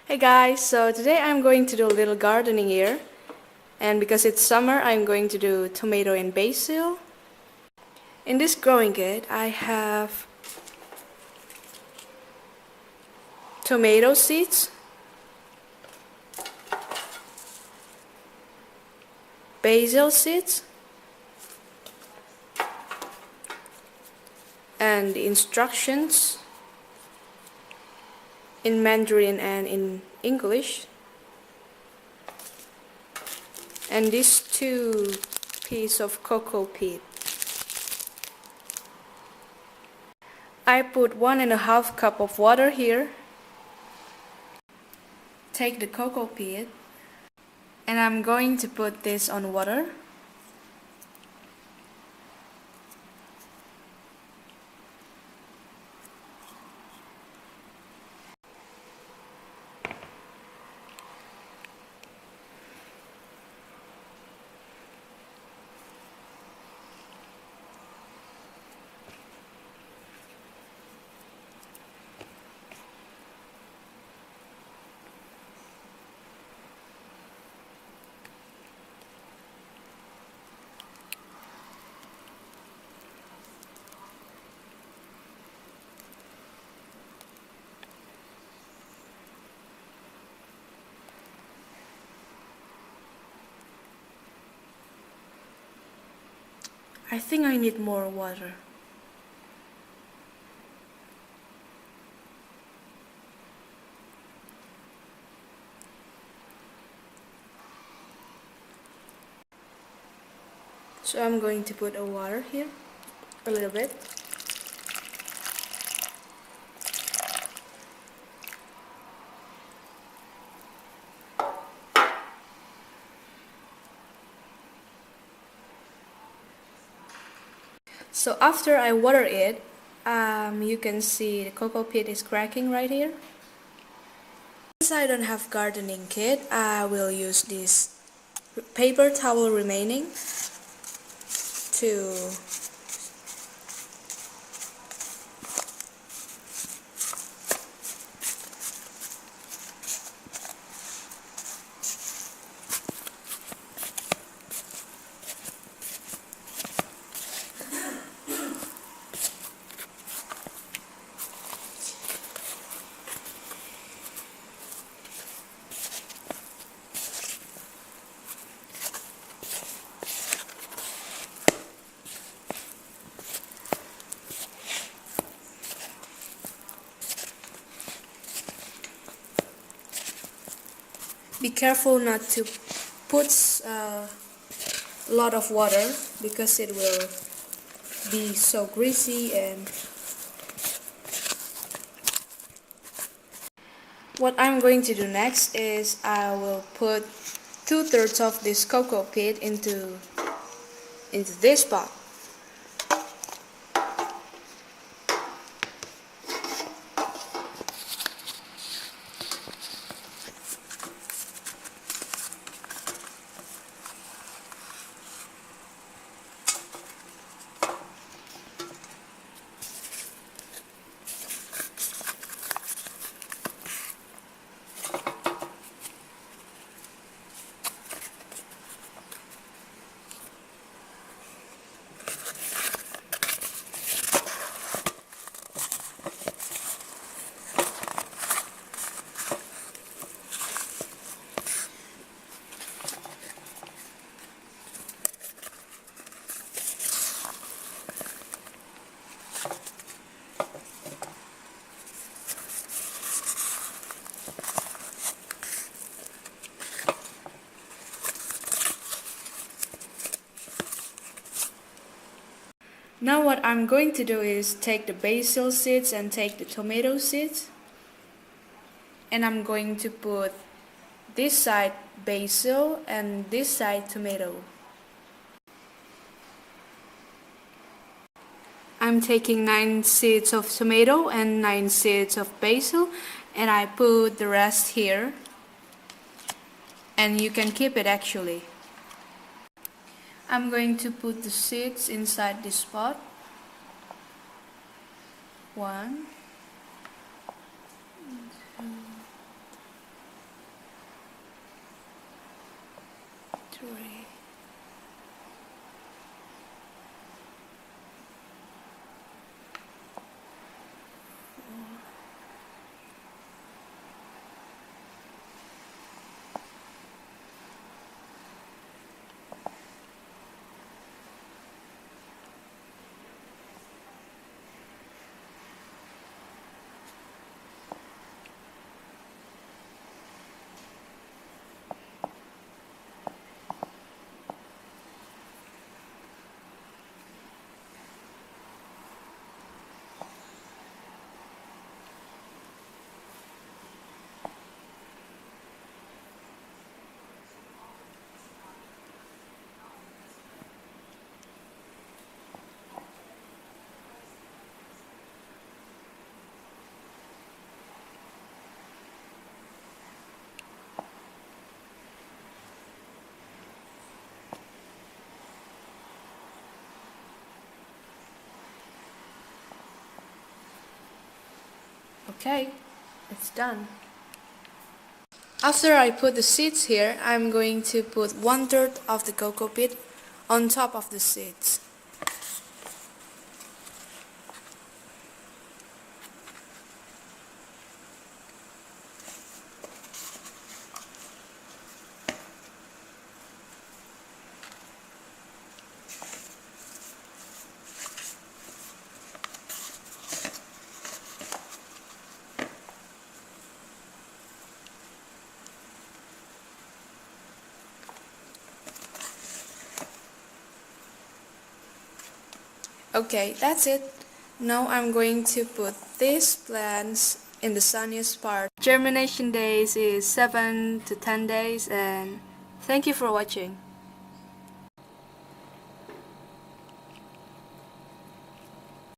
Hey guys, so today I'm going to do a little gardening here, and because it's summer I'm going to do tomato and basil. In this growing kit I have tomato seeds, basil seeds, and the instructions in Mandarin and in English, and these two pieces of cocoa peat. I put 1.5 cup of water here. Take the cocoa peat and I'm going to put this on water. I think I need more water. So I'm going to put a water here, a little bit. So after I water it, you can see the cocoa peat is cracking right here. Since I don't have gardening kit, I will use this paper towel remaining to be careful not to put a lot of water because it will be so greasy. And what I'm going to do next is I will put 2/3 of this cocoa peat into this pot. Now what I'm going to do is take the basil seeds and take the tomato seeds, and I'm going to put this side basil and this side tomato. I'm taking 9 seeds of tomato and 9 seeds of basil, and I put the rest here, and you can keep it actually. I'm going to put the seeds inside this pot. 1, 2, 3. Okay, it's done. After I put the seeds here, I'm going to put 1/3 of the cocoa pit on top of the seeds. Okay, that's it. Now I'm going to put these plants in the sunniest part. Germination days is 7 to 10 days, and thank you for watching.